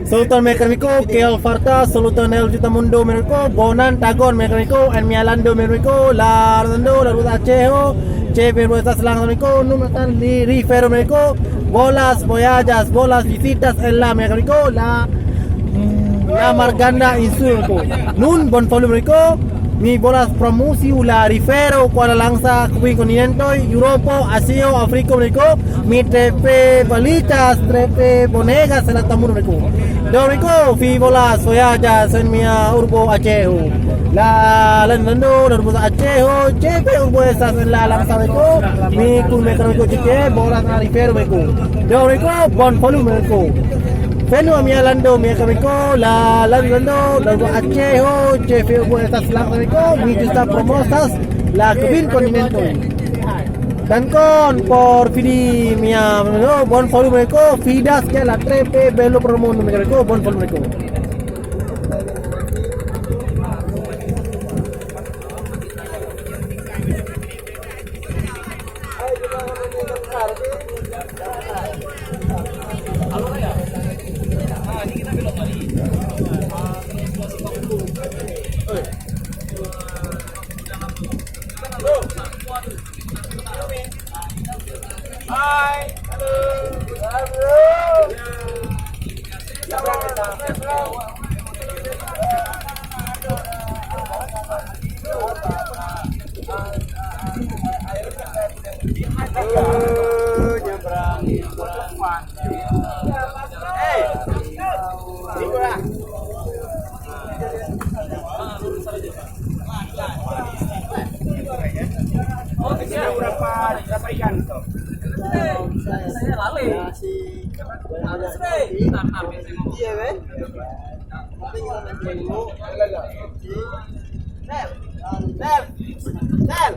Sultan Mecanico, Keal Farta, Sultan El Jutamundo Mecanico, Bonan Tagon Mecanico, and Mialando Mecanico, La Orlando, La Ruta Chejo, Che Verbuestas Mecanico, Numatan Rifero Mecanico, Bolas Voyagas, Bolas Visitas en la Mecanico, La Marganda Insulco, Nun Bon Follow Mecanico, Mi bolas promosi ula rifero kuala langsa kubing kontinento Europa, Asia, Afrika mereka mi trepe balitas trepe bonegas en tamu mereka. Doriko fi bolas voyaja sen mia urbo Aceh. La Lando urbo Aceh, chepe urbo esas en la langsa mereka. Mi kun mereka chepe bolas na rifero mereka. Doriko bon follow mereka. Fenu mia lando mia kamiko la lando lalu Aceh chefe buat estas lang kamiko mi justa promosas la kubin kontinento dan kon por fidi mia no bon follow mereka fidas ke la trepe belo promo mereka bon follow mereka. Hai, halo. Nyebrang. Hey, Nicola. Berapa ikan tuh? Saya lali. Iya, Ben. Del.